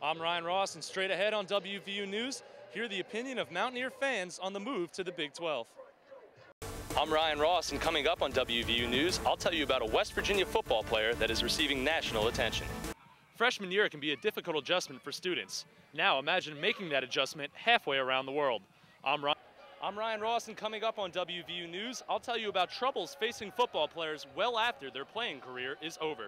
I'm Ryan Ross, and straight ahead on WVU News, hear the opinion of Mountaineer fans on the move to the Big 12. I'm Ryan Ross, and coming up on WVU News, I'll tell you about a West Virginia football player that is receiving national attention. Freshman year can be a difficult adjustment for students. Now imagine making that adjustment halfway around the world. I'm Ryan Ross, and coming up on WVU News, I'll tell you about troubles facing football players well after their playing career is over.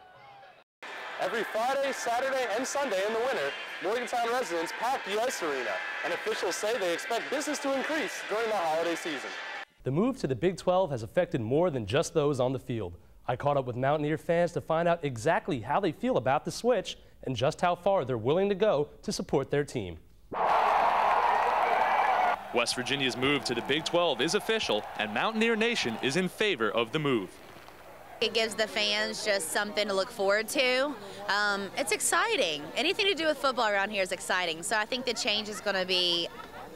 Every Friday, Saturday, and Sunday in the winter, Morgantown residents pack the ice arena, and officials say they expect business to increase during the holiday season. The move to the Big 12 has affected more than just those on the field. I caught up with Mountaineer fans to find out exactly how they feel about the switch and just how far they're willing to go to support their team. West Virginia's move to the Big 12 is official, and Mountaineer Nation is in favor of the move. It gives the fans just something to look forward to. It's exciting. Anything to do with football around here is exciting, so I think the change is going to be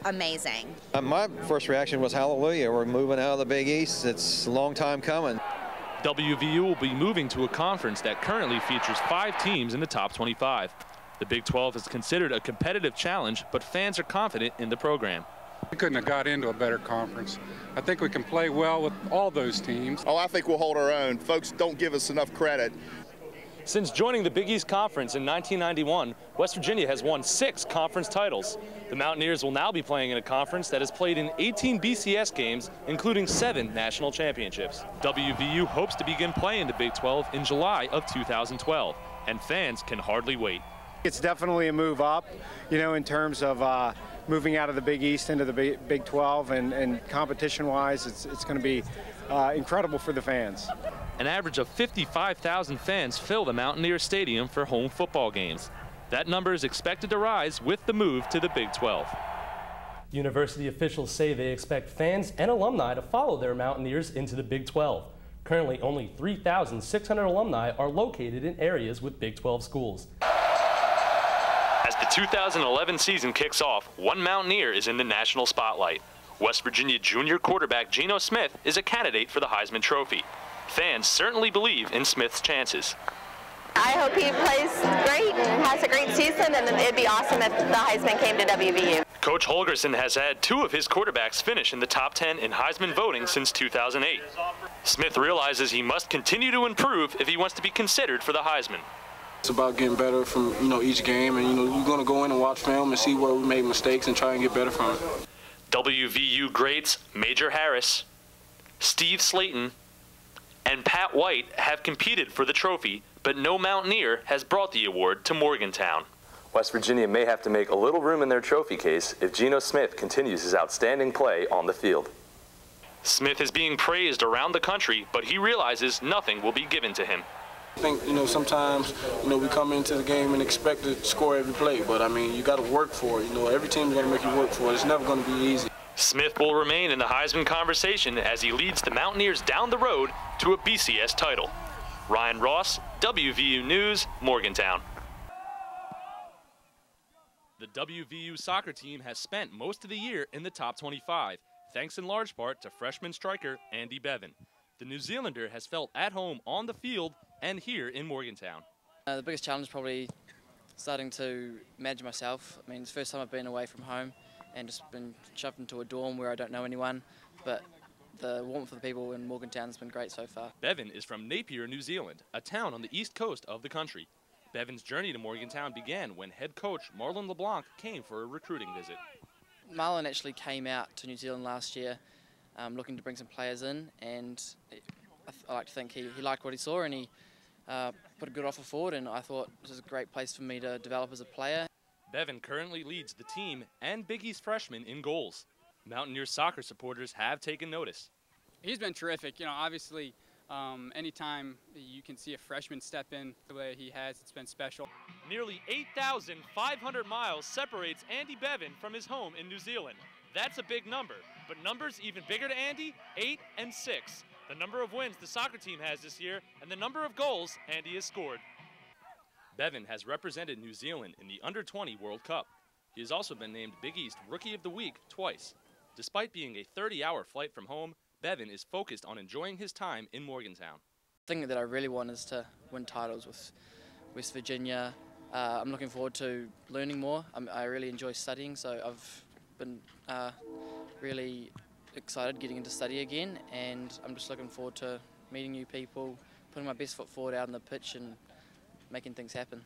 amazing. My first reaction was hallelujah. We're moving out of the Big East. It's a long time coming. WVU will be moving to a conference that currently features 5 teams in the top 25. The Big 12 is considered a competitive challenge, but fans are confident in the program. We couldn't have got into a better conference. I think we can play well with all those teams. Oh, I think we'll hold our own. Folks don't give us enough credit. Since joining the Big East Conference in 1991, West Virginia has won 6 conference titles. The Mountaineers will now be playing in a conference that has played in 18 BCS games, including 7 national championships. WVU hopes to begin playing the Big 12 in July of 2012, and fans can hardly wait. It's definitely a move up, in terms of moving out of the Big East into the Big 12, and competition-wise, it's going to be incredible for the fans. An average of 55,000 fans fill the Mountaineer Stadium for home football games. That number is expected to rise with the move to the Big 12. University officials say they expect fans and alumni to follow their Mountaineers into the Big 12. Currently, only 3,600 alumni are located in areas with Big 12 schools. As the 2011 season kicks off, one Mountaineer is in the national spotlight. West Virginia junior quarterback Geno Smith is a candidate for the Heisman Trophy. Fans certainly believe in Smith's chances. I hope he plays great and has a great season, and it'd be awesome if the Heisman came to WVU. Coach Holgerson has had 2 of his quarterbacks finish in the top 10 in Heisman voting since 2008. Smith realizes he must continue to improve if he wants to be considered for the Heisman. It's about getting better from each game, and you're going to go in and watch film and see where we made mistakes and try and get better from it. WVU greats Major Harris, Steve Slayton, and Pat White have competed for the trophy, but no Mountaineer has brought the award to Morgantown. West Virginia may have to make a little room in their trophy case if Geno Smith continues his outstanding play on the field. Smith is being praised around the country, but he realizes nothing will be given to him. I think, sometimes, we come into the game and expect to score every play, but, you got to work for it. Every team's going to make you work for it. It's never going to be easy. Smith will remain in the Heisman conversation as he leads the Mountaineers down the road to a BCS title. Ryan Ross, WVU News, Morgantown. The WVU soccer team has spent most of the year in the top 25, thanks in large part to freshman striker Andy Bevan. The New Zealander has felt at home on the field and here in Morgantown. The biggest challenge is probably starting to manage myself. It's the first time I've been away from home and just been shoved into a dorm where I don't know anyone, but the warmth of the people in Morgantown has been great so far. Bevan is from Napier, New Zealand, a town on the east coast of the country. Bevan's journey to Morgantown began when head coach Marlon LeBlanc came for a recruiting visit. Marlon actually came out to New Zealand last year looking to bring some players in, and I like to think he liked what he saw, and he put a good offer forward, and I thought this is a great place for me to develop as a player. Bevan currently leads the team and Big East freshmen in goals. Mountaineer soccer supporters have taken notice. He's been terrific. Obviously, anytime you can see a freshman step in the way he has, it's been special. Nearly 8,500 miles separates Andy Bevan from his home in New Zealand. That's a big number, but numbers even bigger to Andy, 8 and 6. The number of wins the soccer team has this year and the number of goals Andy has scored. Bevan has represented New Zealand in the Under-20 World Cup. He has also been named Big East Rookie of the Week twice. Despite being a 30-hour flight from home, Bevan is focused on enjoying his time in Morgantown. The thing that I really want is to win titles with West Virginia, I'm looking forward to learning more. I really enjoy studying, so I've been really excited getting into study again, and I'm just looking forward to meeting new people, putting my best foot forward out on the pitch and making things happen.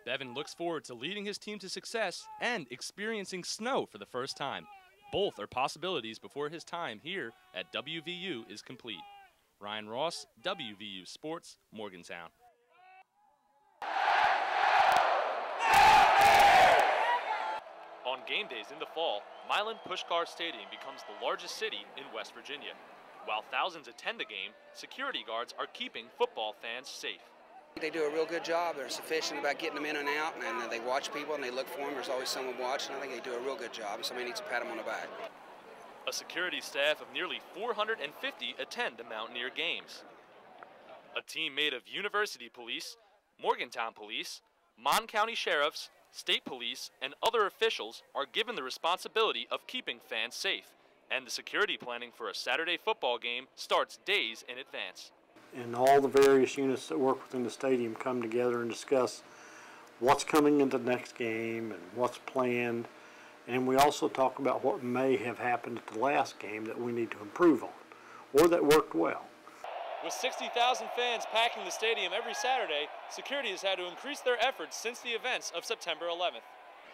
Bevan looks forward to leading his team to success and experiencing snow for the first time. Both are possibilities before his time here at WVU is complete. Ryan Ross, WVU Sports, Morgantown. On game days in the fall, Milan Puskar Stadium becomes the largest city in West Virginia. While thousands attend the game, security guards are keeping football fans safe. They do a real good job. They're sufficient about getting them in and out, and they watch people and they look for them. There's always someone watching. I think they do a real good job, and somebody needs to pat them on the back. A security staff of nearly 450 attend the Mountaineer games. A team made of University Police, Morgantown Police, Mon County Sheriffs, State Police, and other officials are given the responsibility of keeping fans safe, and the security planning for a Saturday football game starts days in advance. And all the various units that work within the stadium come together and discuss what's coming into the next game and what's planned. And we also talk about what may have happened at the last game that we need to improve on, or that worked well. With 60,000 fans packing the stadium every Saturday, security has had to increase their efforts since the events of September 11th.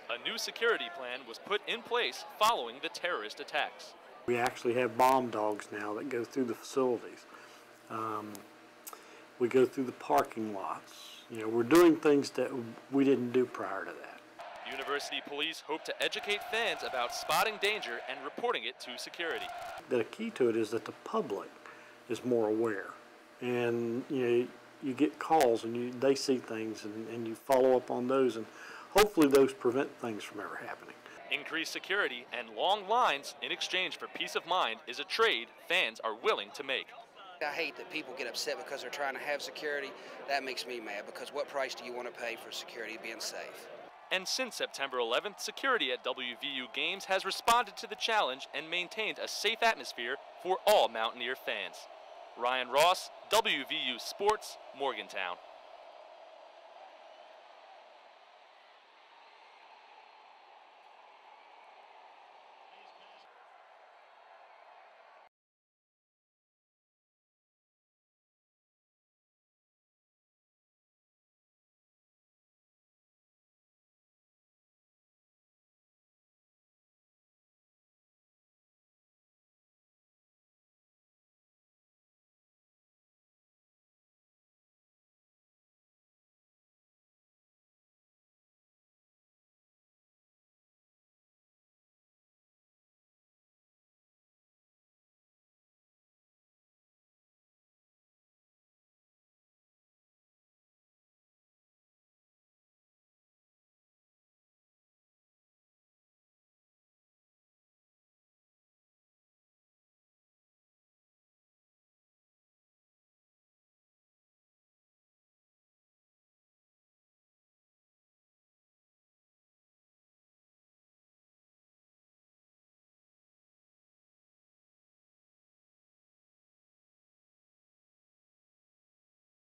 A new security plan was put in place following the terrorist attacks. We actually have bomb dogs now that go through the facilities. We go through the parking lots. You know, we're doing things that we didn't do prior to that. University Police hope to educate fans about spotting danger and reporting it to security. The key to it is that the public is more aware, and you get calls and they see things and you follow up on those, and hopefully those prevent things from ever happening. Increased security and long lines in exchange for peace of mind is a trade fans are willing to make. I hate that people get upset because they're trying to have security. That makes me mad, because what price do you want to pay for security being safe? And since September 11th, security at WVU games has responded to the challenge and maintained a safe atmosphere for all Mountaineer fans. Ryan Ross, WVU Sports, Morgantown.